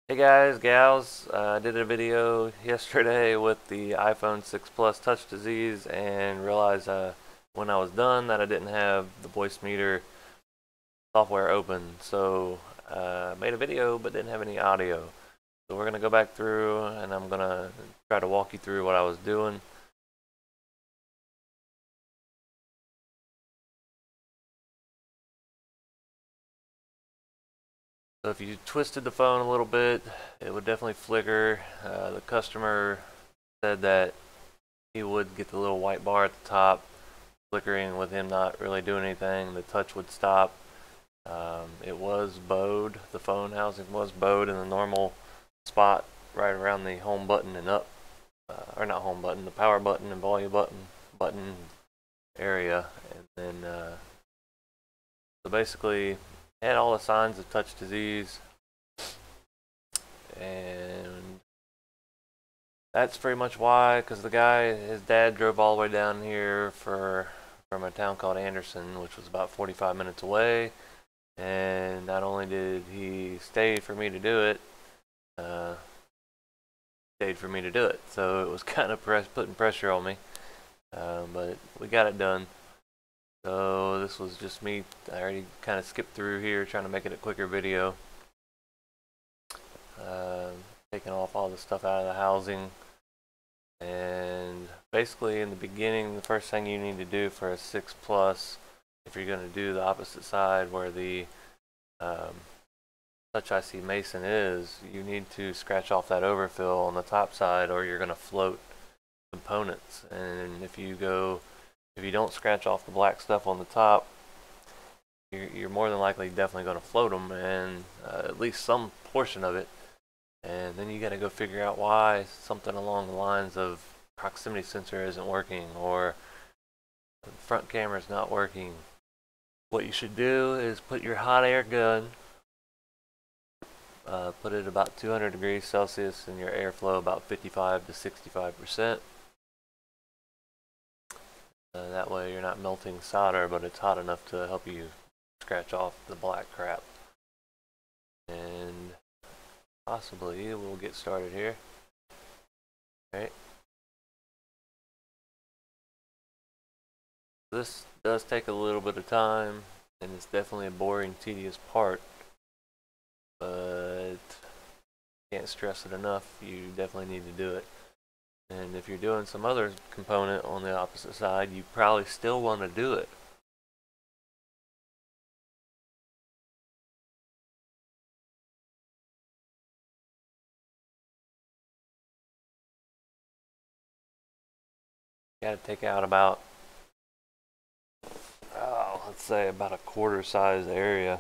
Hey guys, gals, I did a video yesterday with the iPhone 6 Plus touch disease and realized when I was done that I didn't have the voice meter software open. So I made a video but didn't have any audio. So we're going to go back through and I'm going to try to walk you through what I was doing. So if you twisted the phone a little bit, it would definitely flicker. The customer said that he would get the little white bar at the top flickering with him not really doing anything. The touch would stop. It was bowed. The phone housing was bowed in the normal spot right around the home button and up, or not home button, the power button and volume button area. And then, so basically, had all the signs of touch disease, and that's pretty much why. Because the guy, his dad, drove all the way down here from a town called Anderson, which was about 45 minutes away. And not only did he stay for me to do it, uh, stayed for me to do it. So it was kind of putting pressure on me, but we got it done. So this was just me. I already kind of skipped through here, trying to make it a quicker video. Uh, Taking off all the stuff out of the housing, and basically in the beginning, the first thing you need to do for a 6 Plus, if you're going to do the opposite side where the um, Touch IC Meson is, you need to scratch off that overfill on the top side or you're going to float components. And if you don't scratch off the black stuff on the top, you're more than likely definitely going to float them, and at least some portion of it. And then you got to go figure out why something along the lines of proximity sensor isn't working or the front camera is not working. What you should do is put your hot air gun, put it about 200 degrees Celsius and your airflow about 55 to 65%. That way you're not melting solder, but it's hot enough to help you scratch off the black crap. And possibly we'll get started here. Alright. This does take a little bit of time, and it's definitely a boring, tedious part, but can't stress it enough. You definitely need to do it. And if you're doing some other component on the opposite side, you probably still want to do it. You got to take out about, let's say about a quarter size area.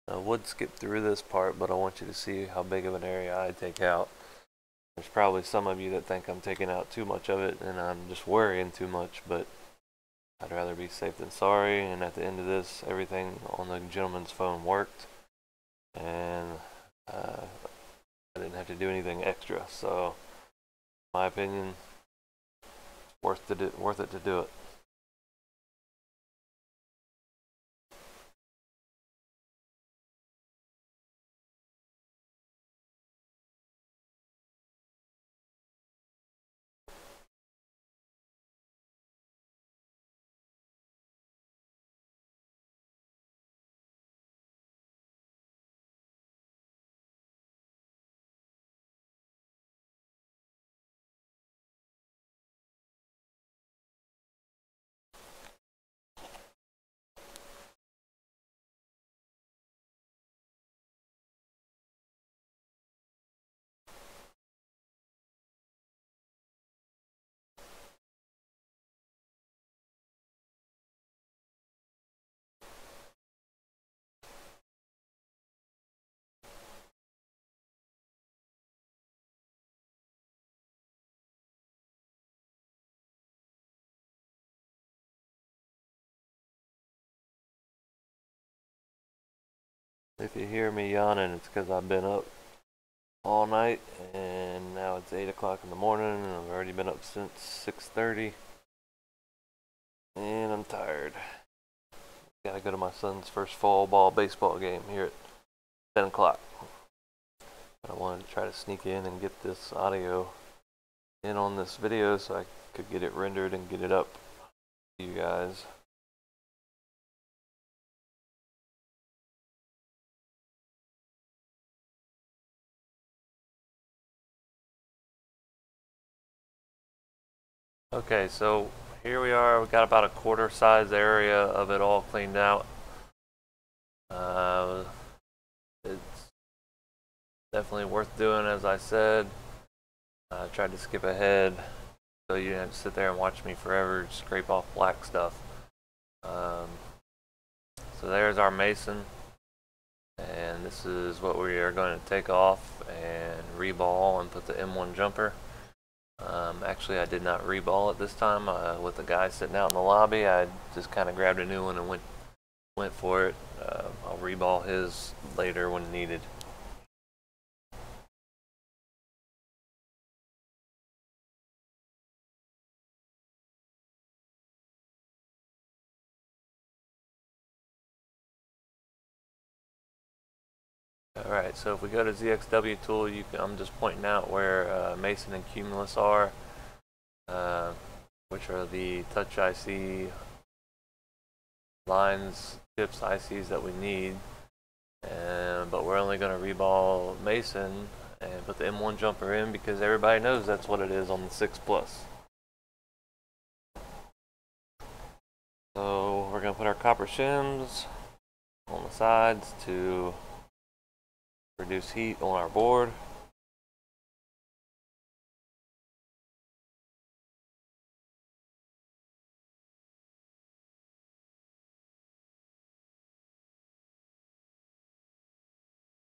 I would skip through this part, but I want you to see how big of an area I take out. There's probably some of you that think I'm taking out too much of it and I'm just worrying too much, but I'd rather be safe than sorry. And at the end of this, everything on the gentleman's phone worked, and I didn't have to do anything extra. So, in my opinion, worth it to do it. If you hear me yawning, it's because I've been up all night, and now it's 8 o'clock in the morning, and I've already been up since 6:30. and I'm tired. Gotta go to my son's first fall ball baseball game here at 10 o'clock. But I wanted to try to sneak in and get this audio in on this video so I could get it rendered and get it up to you guys. Okay, so here we are. We got about a quarter size area of it all cleaned out. It's definitely worth doing, as I said. I tried to skip ahead so you didn't have to sit there and watch me forever scrape off black stuff. So there's our Meson, and this is what we are going to take off and reball and put the M1 jumper. Actually, I did not reball it this time. With the guy sitting out in the lobby, I just kind of grabbed a new one and went for it. I'll reball his later when needed. Alright, so if we go to ZXW tool, I'm just pointing out where Meson and Cumulus are, which are the touch IC lines, chips, ICs that we need. But we're only going to reball Meson and put the M1 jumper in because everybody knows that's what it is on the 6 Plus. So we're going to put our copper shims on the sides to reduce heat on our board.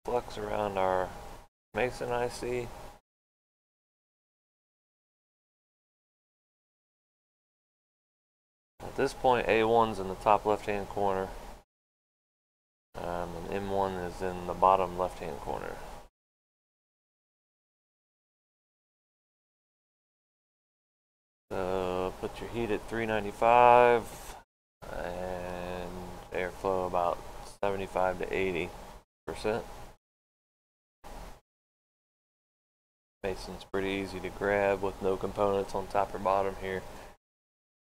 Flux around our Meson IC. At this point, A1's in the top left-hand corner, and M1 is in the bottom left-hand corner. So put your heat at 395 and airflow about 75 to 80%. Meson's pretty easy to grab with no components on top or bottom here.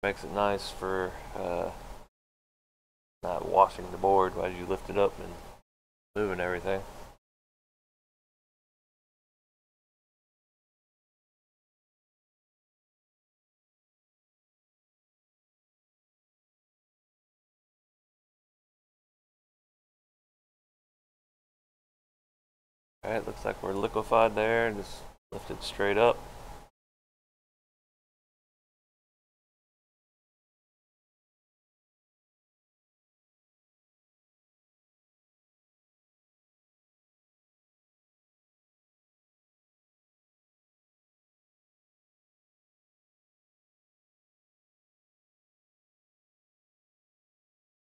Makes it nice for not washing the board as you lift it up and moving everything. Alright, looks like we're liquefied there. Just lift it straight up.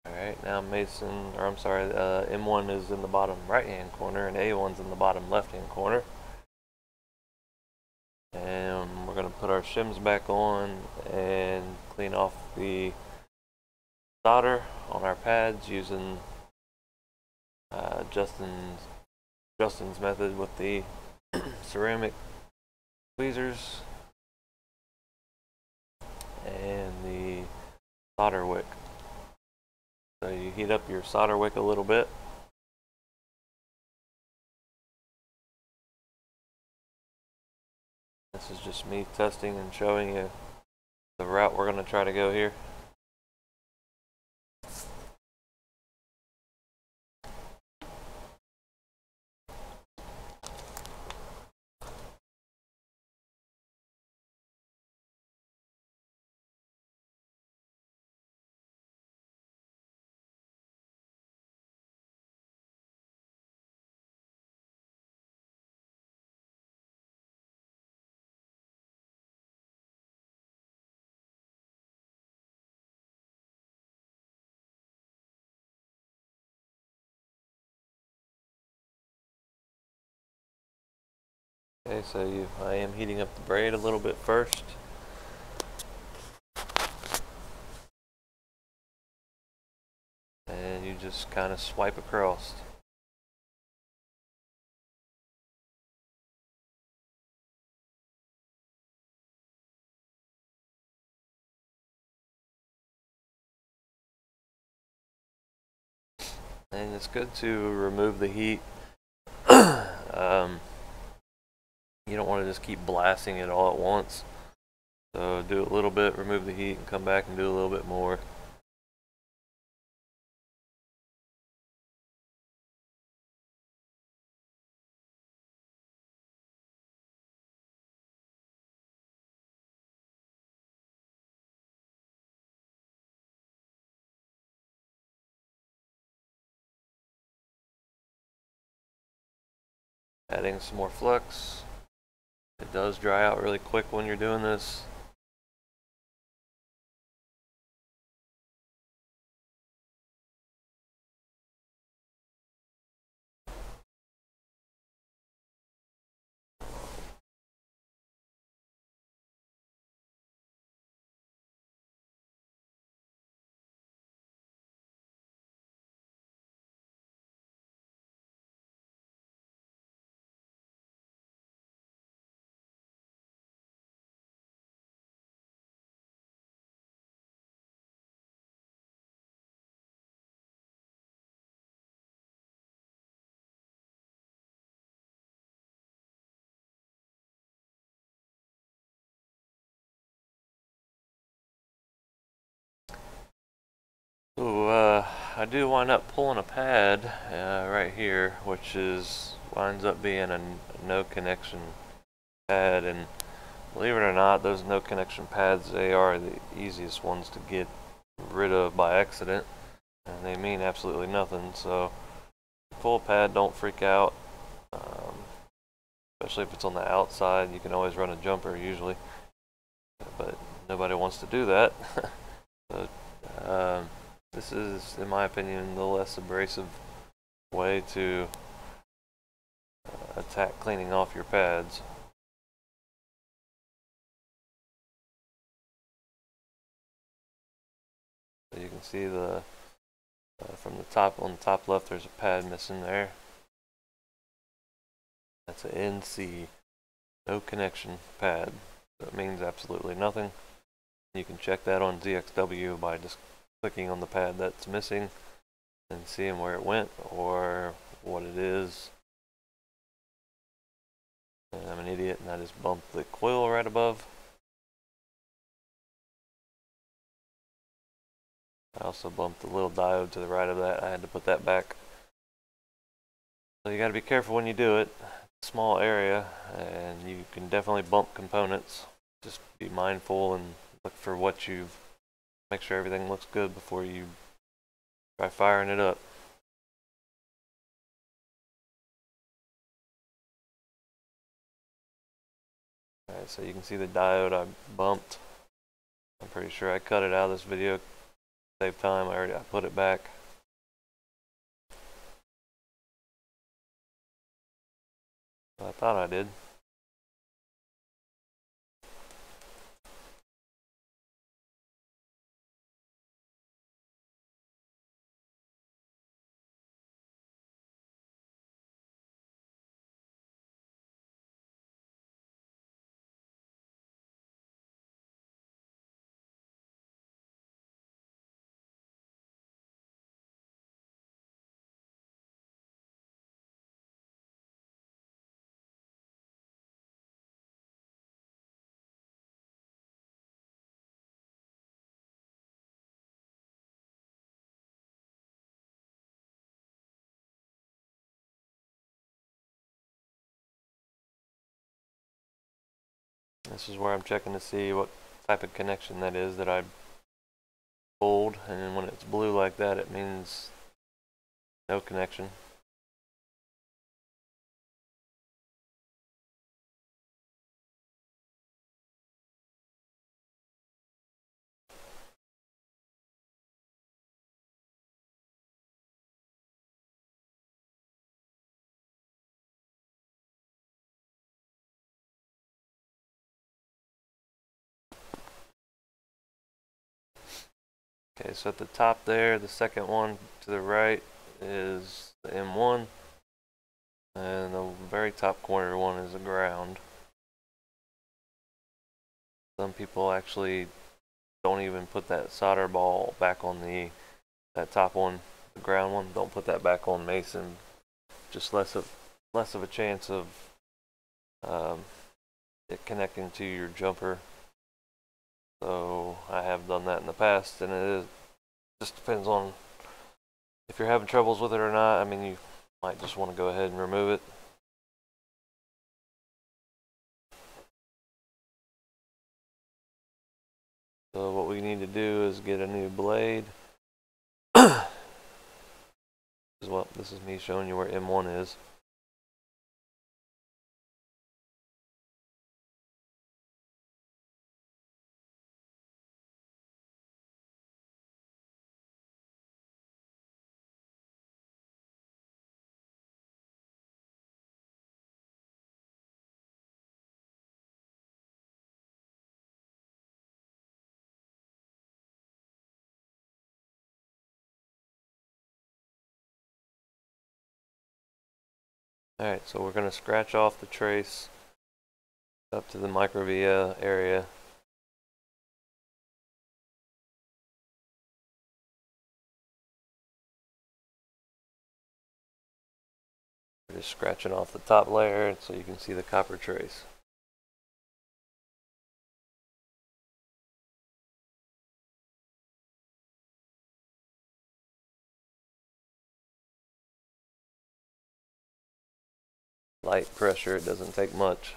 Alright, now M1 is in the bottom right hand corner and A1's in the bottom left hand corner. And we're going to put our shims back on and clean off the solder on our pads using Justin's method with the ceramic tweezers and the solder wick. So you heat up your solder wick a little bit. This is just me testing and showing you the route we're going to try to go here. Okay, so I am heating up the braid a little bit first. you just kind of swipe across. And it's good to remove the heat. You don't want to just keep blasting it all at once. So do a little bit, remove the heat, and come back and do a little bit more. Adding some more flux. It does dry out really quick when you're doing this. So I do wind up pulling a pad right here, which winds up being a no connection pad, and believe it or not, those no connection pads, they are the easiest ones to get rid of by accident, and they mean absolutely nothing. So pull a pad, don't freak out, especially if it's on the outside. You can always run a jumper usually, but nobody wants to do that. So this is, in my opinion, the less abrasive way to attack cleaning off your pads. So you can see the from the top, on the top left, there's a pad missing there. That's an NC, no connection pad. That means absolutely nothing. You can check that on ZXW by just clicking on the pad that's missing and seeing where it went or what it is. And I'm an idiot and I just bumped the coil right above. I also bumped the little diode to the right of that. I had to put that back. So you got to be careful when you do it. It's a small area and you can definitely bump components. Just be mindful and look for what you've, make sure everything looks good before you try firing it up. Alright, so you can see the diode I bumped. I'm pretty sure I cut it out of this video. Save time, I put it back. I thought I did. This is where I'm checking to see what type of connection that is that I pulled, and then when it's blue like that, it means no connection. Okay, so at the top there, the second one to the right is the M1, and the very top corner one is the ground. Some people actually don't even put that solder ball back on that top one, the ground one. Don't put that back on Meson. Just less of a chance of it connecting to your jumper. So I have done that in the past, and just depends on if you're having troubles with it or not. I mean, you might just want to go ahead and remove it. So what we need to do is get a new blade. This is me showing you where M1 is. Alright, so we're going to scratch off the trace up to the microvia area. We're just scratching off the top layer so you can see the copper trace. Light pressure, it doesn't take much.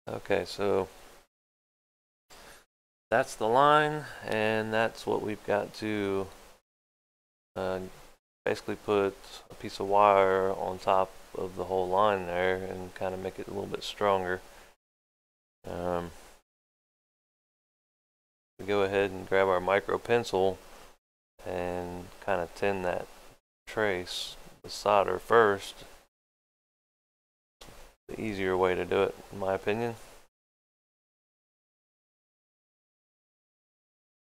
Okay, so that's the line, and that's what we've got to basically put a piece of wire on top of the whole line there and kind of make it a little bit stronger. We go ahead and grab our micro pencil and kind of tin that trace with solder first. The easier way to do it, in my opinion.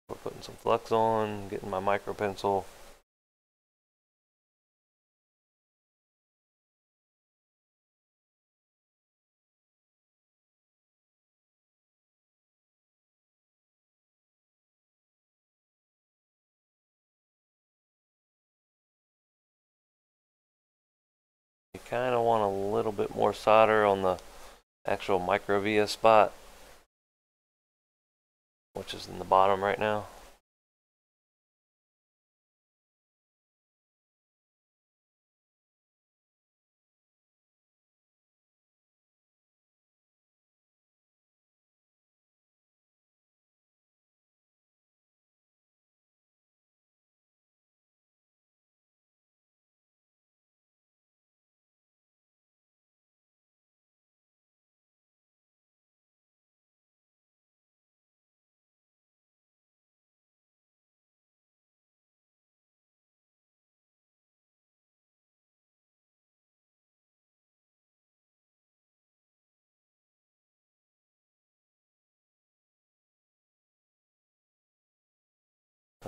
We're putting some flux on, getting my micro pencil. You kind of want a little bit more solder on the actual microvia spot, which is in the bottom right now.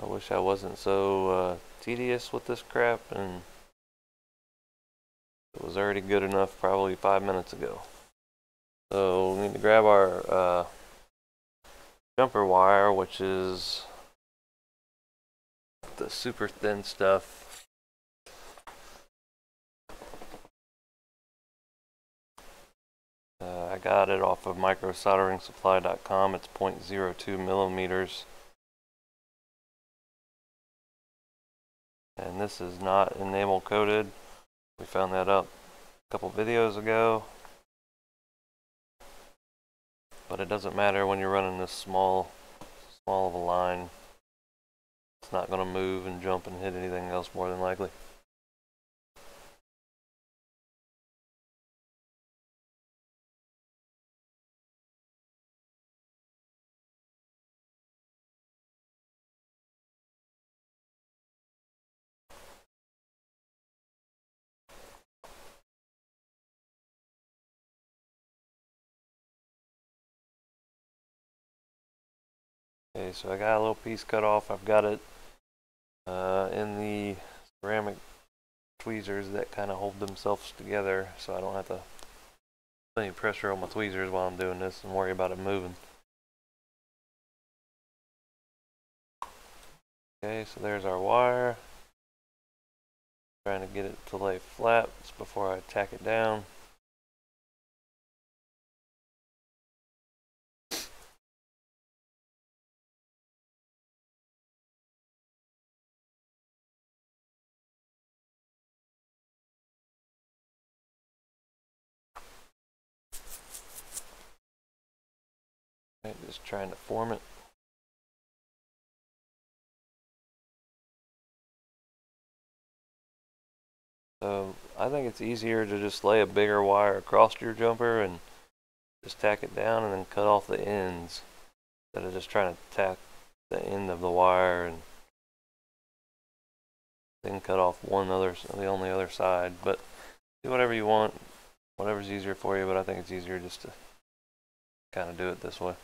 I wish I wasn't so tedious with this crap and It was already good enough probably 5 minutes ago. So we need to grab our jumper wire, which is the super thin stuff. I got it off of microsolderingsupply.com. It's 0.02 millimeters. And this is not enamel coated. We found that up a couple videos ago. But it doesn't matter when you're running this small of a line. It's not going to move and jump and hit anything else more than likely. Okay, so I got a little piece cut off. I've got it in the ceramic tweezers that kind of hold themselves together, so I don't have to put any pressure on my tweezers while I'm doing this and worry about it moving. Okay, so there's our wire. Trying to get it to lay flat before I tack it down. Okay, just trying to form it. So I think it's easier to just lay a bigger wire across your jumper and just tack it down and then cut off the ends instead of just trying to tack the end of the wire and then cut off the only other side. But do whatever you want, whatever's easier for you, but I think it's easier just to kind of do it this way.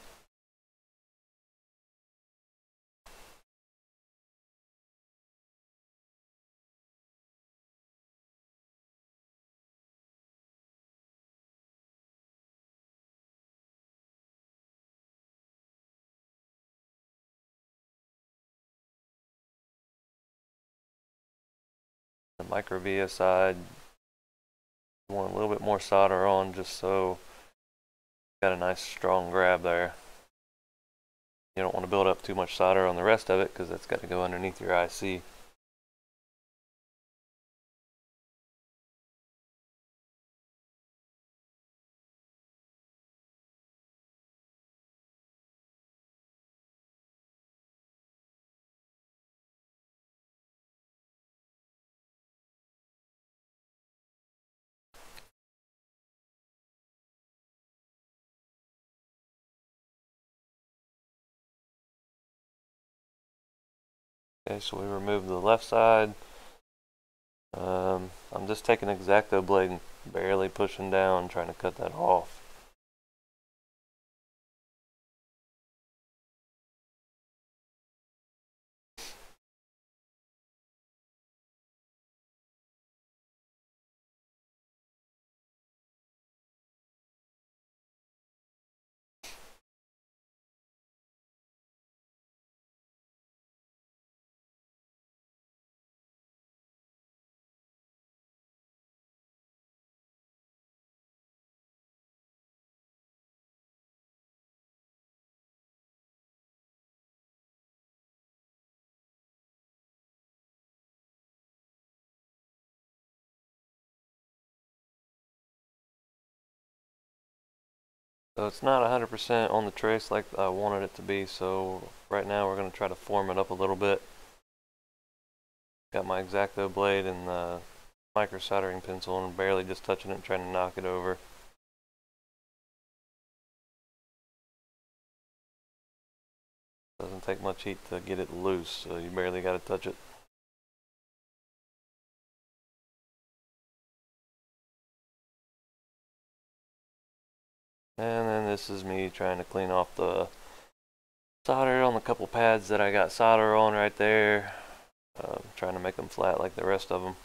The micro via side, you want a little bit more solder on just so you got a nice strong grab there. You don't want to build up too much solder on the rest of it because that's got to go underneath your IC. Okay, so we removed the left side. I'm just taking an X-Acto blade and barely pushing down, trying to cut that off. So it's not 100% on the trace like I wanted it to be, so right now we're going to try to form it up a little bit. Got my X-Acto blade and the micro soldering pencil and barely just touching it and trying to knock it over. Doesn't take much heat to get it loose, so you barely got to touch it. And then this is me trying to clean off the solder on the couple pads that I got solder on right there. Trying to make them flat like the rest of them.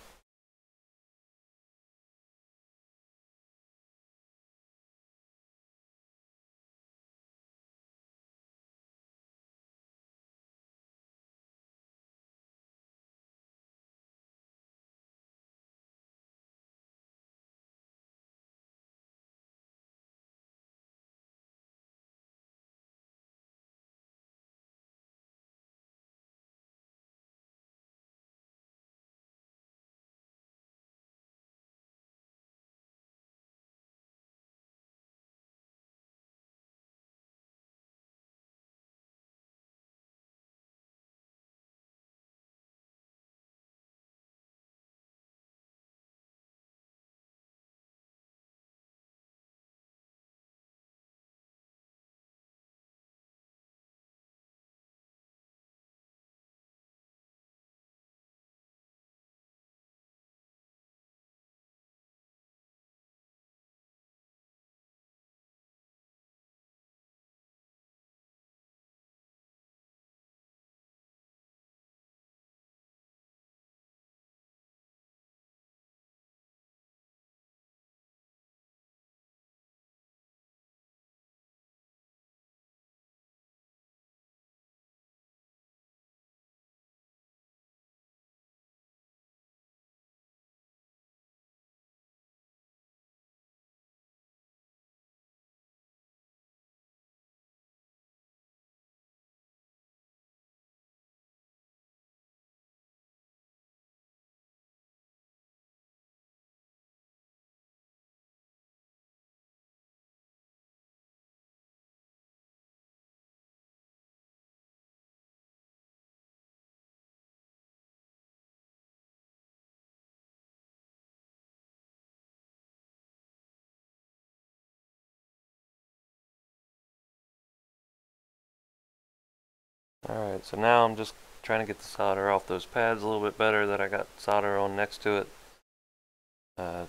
Alright, so now I'm just trying to get the solder off those pads a little bit better that I got solder on next to it.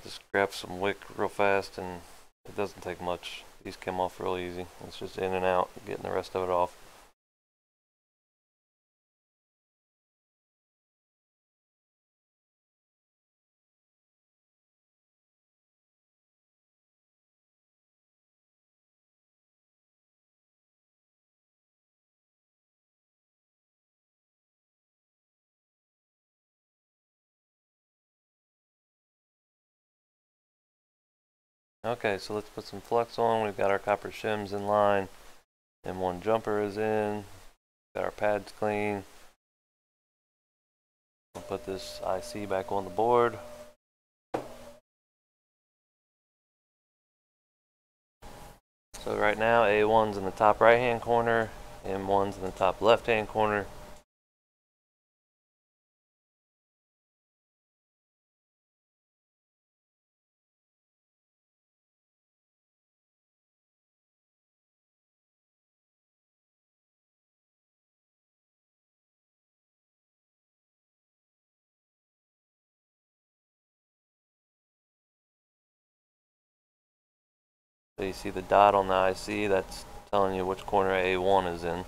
Just grab some wick real fast, and it doesn't take much. These come off real easy. It's just in and out, getting the rest of it off. Okay, so let's put some flux on. We've got our copper shims in line, and one jumper is in. Got our pads clean. We'll put this IC back on the board. So right now A1's in the top right hand corner, M1's in the top left hand corner. So you see the dot on the IC, that's telling you which corner A1 is in.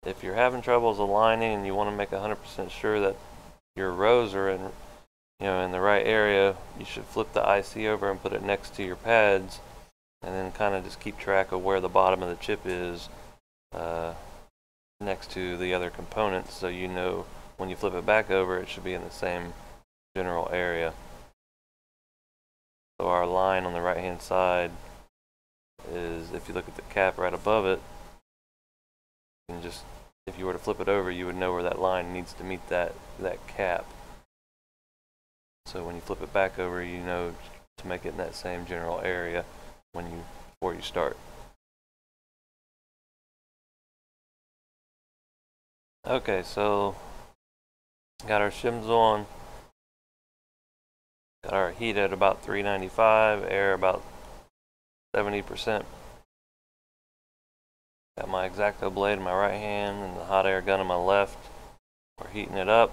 If you're having troubles aligning and you want to make 100% sure that your rows are in, in the right area, you should flip the IC over and put it next to your pads, and then kind of just keep track of where the bottom of the chip is next to the other components, so you know when you flip it back over it should be in the same general area. So our line on the right hand side is, if you look at the cap right above it, you can just, if you were to flip it over, you would know where that line needs to meet that cap. So when you flip it back over, you know to make it in that same general area before you start. Okay, so got our shims on, got our heat at about 395, air about 70%. Got my X-Acto blade in my right hand and the hot air gun in my left. We're heating it up,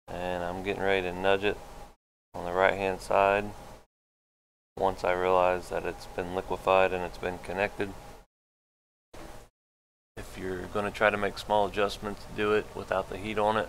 and I'm getting ready to nudge it on the right hand side once I realize that it's been liquefied and it's been connected. If you're going to try to make small adjustments, do it without the heat on it.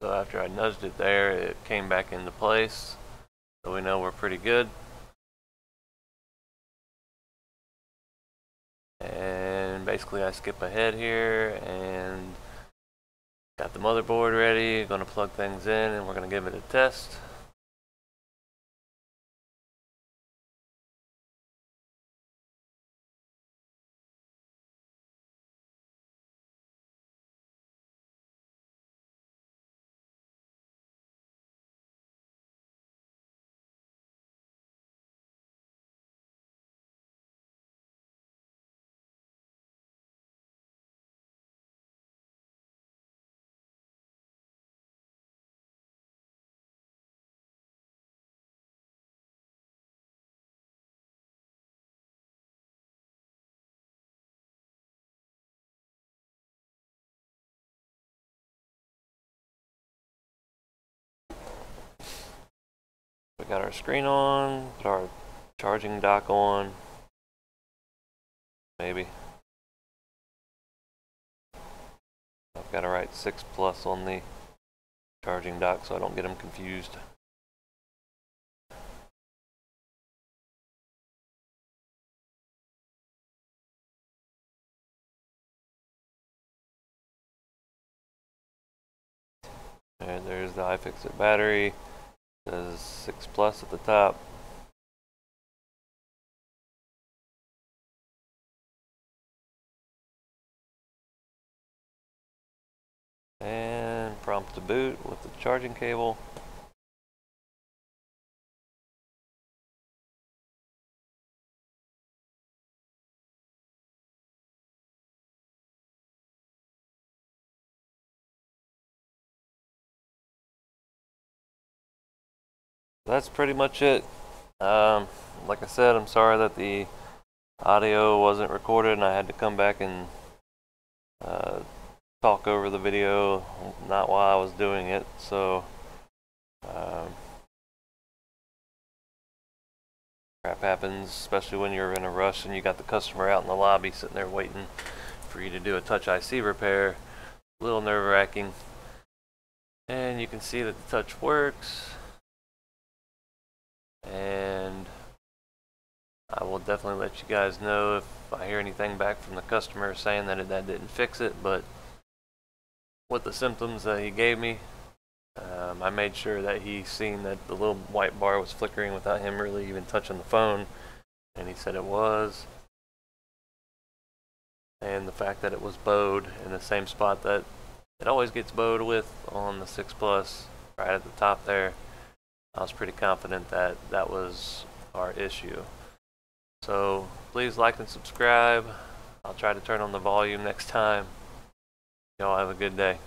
So after I nudged it there, it came back into place. So we know we're pretty good. And basically I skip ahead here and got the motherboard ready, going to plug things in, and we're going to give it a test. We got our screen on, put our charging dock on, maybe. I've got to write 6 plus on the charging dock so I don't get them confused. And there's the iFixit battery. It says 6 plus at the top. And prompt to boot with the charging cable. That's pretty much it. Like I said, I'm sorry that the audio wasn't recorded and I had to come back and talk over the video, not while I was doing it. So crap happens, especially when you're in a rush and you got the customer out in the lobby sitting there waiting for you to do a touch IC repair. A little nerve-wracking. And you can see that the touch works. And I will definitely let you guys know if I hear anything back from the customer saying that that didn't fix it, but with the symptoms that he gave me, I made sure that he seen that the little white bar was flickering without him really even touching the phone, and he said it was. And the fact that it was bowed in the same spot that it always gets bowed with on the 6 Plus, right at the top there, I was pretty confident that that was our issue. So please like and subscribe. I'll try to turn on the volume next time. Y'all have a good day.